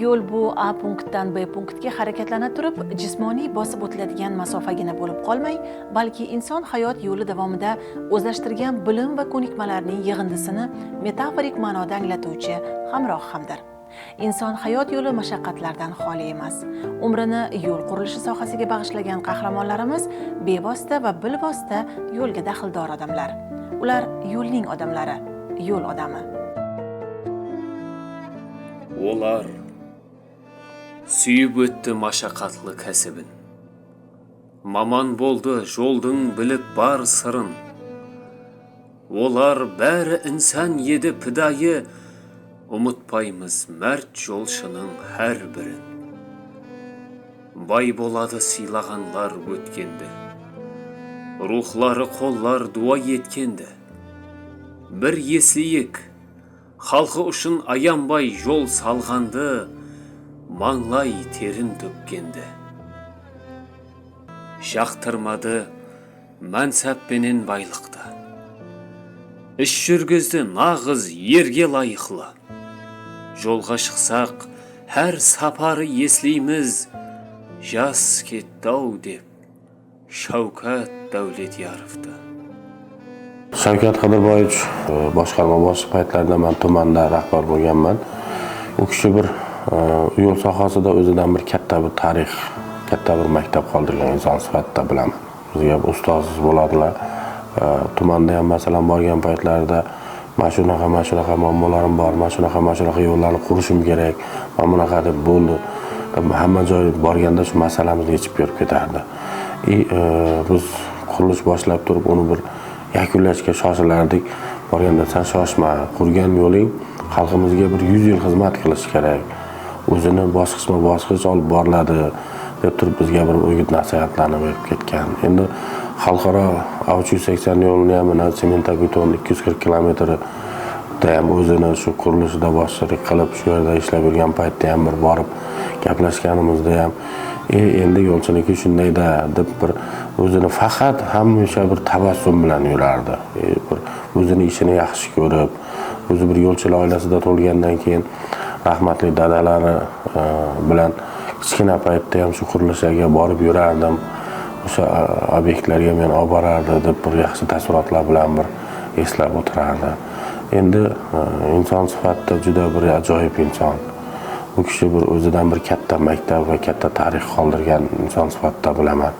Yo'l bu A punktdan B punktga harakatlana turib, jismoniy bosib o'tiladigan masofagina bo'lib qolmay, balki inson hayot yo'li davomida o'zlashtirgan bilim va ko'nikmalarning yig'indisini metaforik ma'noda anglatuvchi hamroh hamdir. Inson hayot yo'li mashaqqatlardan xoli emas. Umrini yo'l qurilishi sohasiga bag'ishlagan qahramonlarimiz bevosita va bilvosita yo'lga daxldor odamlar. Ular yo'lning odamlari, yo'l odami. Olar sүйіп өтті машақатлы кәсібін. Маман болды жолдың біліп бар сырын. Олар бәрі інсан еді пидайы, ұмытпаймыз мәрт жолшының әр бірін. Бай болады сыйлағанлар өткенді. Рухлары қоллар дуа еткенді. Бір еслейік, халқы үшін аянбай жол салғанды, маңлай терін төккенді. Жақтырмады мәнсәппенен байлықты. Іш жүргізді нағыз ерге лайықлы. Жолға шықсақ, әр сапары еслейміз, жас кетті-ау деп, Шавкат Davletyarovdi. Shavkat Qidirboyevich boshqarma boshliq paytlarida men tumanda rahbar bo'lganman. U kishi bir yo'l sohasida o'zidan bir katta bir tarix, katta bir maktab qoldirgan inson sifatida bilaman. Bizga ustozsiz bo'ladilar. Tumanda ham masalan borgan paytlarida mana shunaqa muammolarim bor, mana shunaqa yo'llarni qurishim kerak, mana bunaqa deb bo'ldi. Hamma joy borganda shu masalamizni yechib berib ketardi. Biz qurilish boshlab turib uni bir yakunlashga shoshilardik. Borganda sen shoshma, qurgan yo'ling xalqimizga bir 100 yil xizmat qilish kerak. O'zini bosqichma-bosqich olib boriladi deb turib bizga bir o'g'it nasihatlarni berib ketgan. Endi xalqaro 680 yo'lni ham mana sement-beton 240 kilometrda ham o'zini shu qurilishida boshchilik qilib, shu yerda ishlab yurgan paytda ham bir borib gaplashganimizda ham endi yo'lchiniki shundayda deb bir o'zini faqat hamisha bir tabassum bilan yurardi. Bir o'zini ishini yaxshi ko'rib, o'zi bir yo'lchilar oilasida tug'ilgandan keyin rahmatli dadalari bilan kichkina paytda ham shu qurilishlarga borib yurardim. O'sha obyektlarga men olib borardi deb bir yaxshi taassurotlar bilan bir eslab o'tirardi. Endi inson sifatida juda bir ajoyib inson. Bu kishi bir o'zidan bir katta maktab va katta tarix qoldirgan inson sifatida bilaman.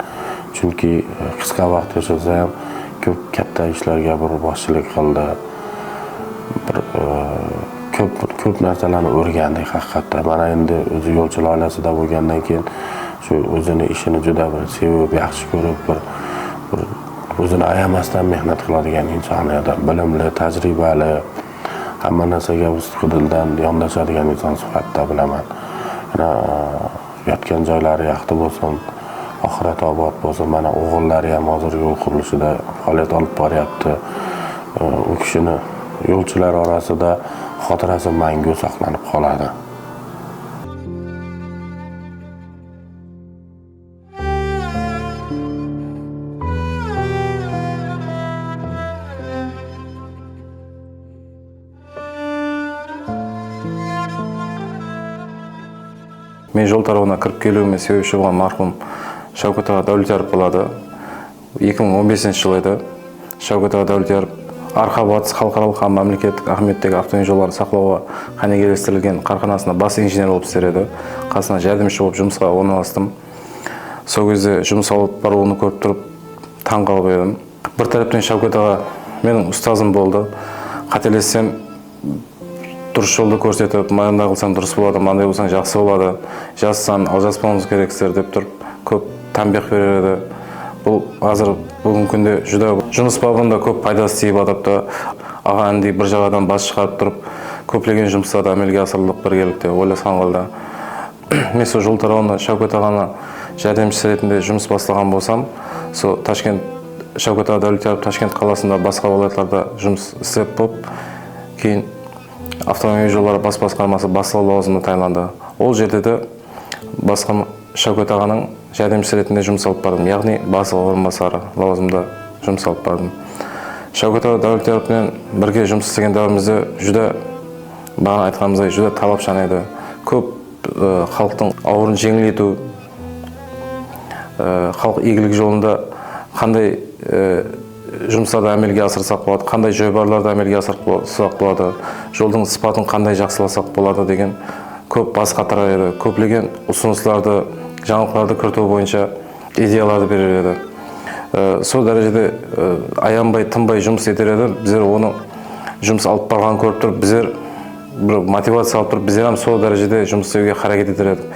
Chunki qisqa vaqt yashasa ham ko'p katta ishlarga bir boshchilik qildi. Bir ko'p narsalarni o'rgandik haqiqatda. Mana endi o'zi yo'lchilar oilasida bo'lgandan keyin shu o'zini ishini juda bir sevib, yaxshi ko'rib, bir o'zini ayamasdan mehnat qiladigan inson edi. Bilimli, tajribali, hamma narsaga sidqidildan yondashadigan inson sifatida bilaman. Yotgan joylari yaxshi bo'lsin, oxirat obod bo'lsin. Mana o'g'illari ham hozir yo'l qurilishida faoliyat olib boryapti. U kishini yo'lchilar orasida xotirasi mangu saqlanib qoladi. Men жол тарауына кіріп келуіме себепші болған марқұм Шавкат аға Davletяров болады. 2015 жыл еді. Шавкат аға Davletяров Арқа-Батыс халықаралық мемлекеттік ахметтегі автомобиль жолдарын сақлауға қанегелестірілген қарханасында бас инженер болып істеді. Қасына жәрдемші болып жұмысқа орналастым. Сол кезде жұмыс алып баруын көріп тұрып таң қалып едім. Бір тараптан Шавкат аға менің ұстазым болды. Қателессем дұрыс жолды көрсетіп, мынандай қылсаң дұрыс болады, мынандай болсаң жақсы болады, жазсаң, ал жазбауыңыз керексіздер деп тұрып, көп тәнбих береді. Бұл қазір бүгінгі күнде жүдә жұмыс бабында көп пайдасы тиіп атыпты. Аға әндей бір жағадан бас шығарып тұрып, көптеген жұмыстарды әмелге асырылып біргелікте ойласқан қалды. Мен сол жол тарауына Шавкат ағаны жәрдемшісі ретінде жұмыс бастаған болсам, сол Шавкат аға Davletяров Ташкент қаласында басқа viloyatlarda жұмыс істеп болып, кейін автомобиль жолдары бас басқармасы бастығы лауазымына тағайындалды. Ол жерде де Шавкат ағаның жәрдемшісі ретінде жұмыс алып бардым. Яғни бастығы орынбасары лауазымында жұмыс алып бардым. Шавкат аға Davletяровпен бірге жұмыс істеген дәуірімізде жүдә бағана айтқанымыздай жүдә талапшан еді. Көп халықтың ауырын жеңілдету, халық игілік жолында қандай жұмыстарды әмелге асырсақ болады, қандай жобаларды әмелге асырсақ болады, жолдың сыпатын қандай жақсыласақ болады деген көп бас қатырар еді. Көптеген ұсыныстарды, жаңалықтарды кірту бойынша идеяларды берер еді. Сол дәрежеде аянбай, тынбай жұмыс етер еді. Біздер оны жұмыс алып барған көріп тұрып, біздер бір мотивация алып тұрып, біздер hem сол дәрежеде жұмыс істеуге харекет етер едік.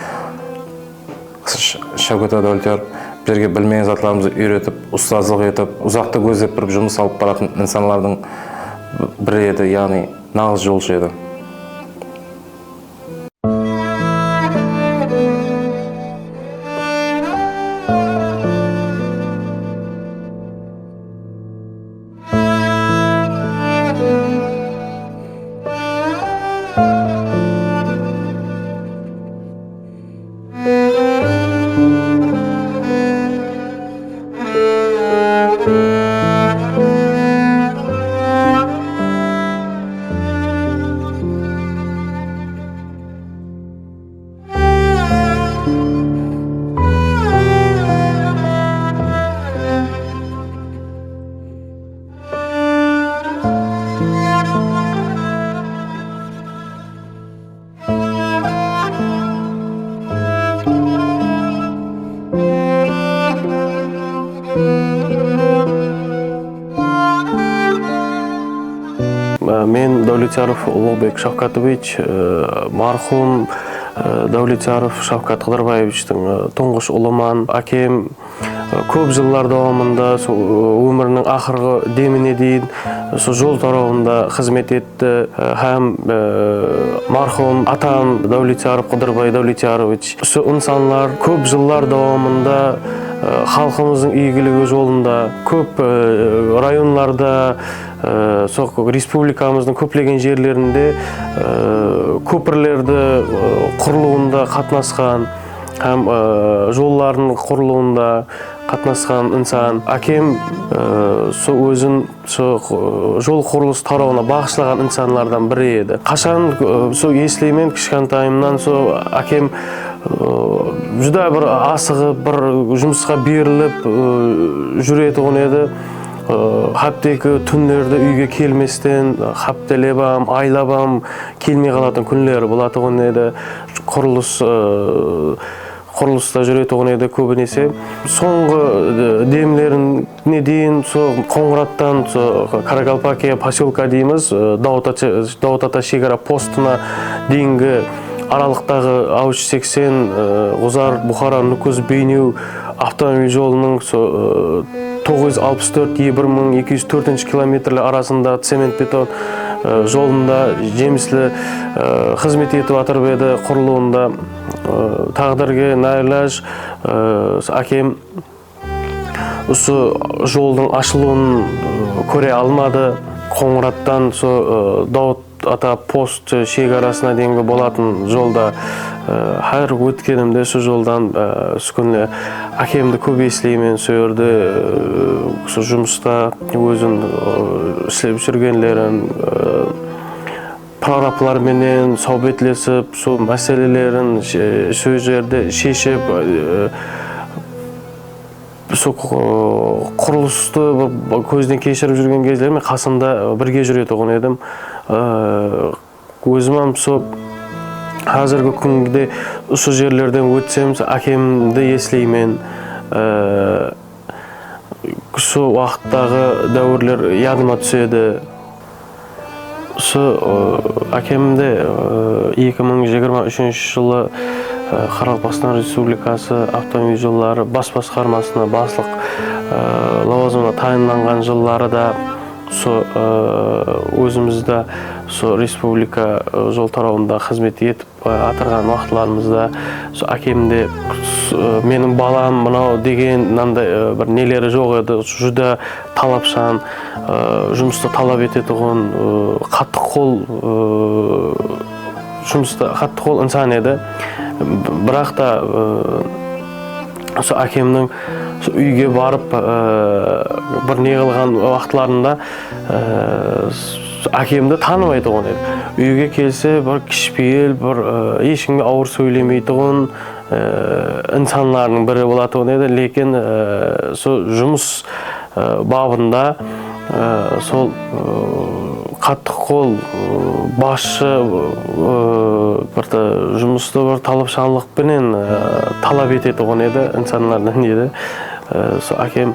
Шавкат Дәулетияр біздерге білмеген затларымызды үйретіп, ұстаздық етіп, ұзақты көздеп тұрып жұмыс алып баратын инсанлардың бірі еді, яғни нағыз жолшы еді. Мен Дәулетияров Ұлықбек Шавкатович, мархум Дәулетияров Шавкат Қыдырбаевичтің тұңғыш ұлыман. Әкем көп жылдар davamında өмірінің ақырғы деміне дейін жол тарауында қызмет етті. Һәм мархум атам Дәулетияров Қыдырбай Дәулетиярович инсанлар көп жылдар davamında халқымыздың игілігі жолында көп районларда, республикамыздың көптеген жерлерінде көпірлерді құрылуында қатнасқан, һәм жоллардың құрылуында қатнасқан инсан. Әкем өзін жол құрылыс тарауына бағышлаған инсанлардан бірі еді. Қашан еслеймен кішкентайымнан әкем жүдә бір асығып, бір жұмысқа беріліп жүретұғын еді. Хаптекі түнлерді үйге келместен, хаптелебам, айлабам келмей қалатын күнлері болатұғын еді. Құрылыста жүретұғын еді көбінесе. Соңғы демлеріне дейін Қоңыраттан Карагалпакия поселка дейміз, Дауыт ата шекара постына дейінгі аралықтағы А380 Ғұзар Бұхара Нүкіз Бейнеу автомобиль жолының 964-1204 километрлі арасында цемент бетон жолында жеміслі қызмет етіп атырып еді. Құрылуында тағдырге нәйләж әкем осы жолдың ашылуын көре алмады. Қоңыраттан Дауыт ата пост шекарасына дейінгі болатын жолда әр өткенімде жолдан сүкінле әкемді көп еслеймен сөйірді. Жұмыста өзін іслеп жүргенлерін прорабтарменен соғбетлесіп, мәселелерін сөздерді шешіп, құрылысты көзден кешіріп жүрген кездермен қасында бірге жүретұғын едім. Өзімім қазіргі күнде осы жерлерден өтсем, әкемді еслеймен. Осы уақыттағы дәуірлер ядыма түседі. Әкемді 2023 жылы Қарақалпақстан Республикасы автомобиль жолдары бас басқармасына басшылық лауазымына тағайындалған жылдары да өзімізді республика жол тарауында қызмет етіп атырған уақытларымызда әкемде менің балам мынау деген бір нелері жоқ еді. Жүдә талапшан, жұмысты талап ететұғын, қатты қол инсан еді. Бірақ та әкемнің үйге барып бір не қылған уақытларында әкемді танымайтұғын еді. Үйге келсе бір кішіпейіл, бір ешкімге ауыр сөйлемейтұғын инсанлардың бірі болатұғын еді. Лекен сол жұмыс бабында сол қатты қол басшы бір жұмысты бір талапшанлықпенен талап ететұғын еді инсанлардан еді. Сол әкем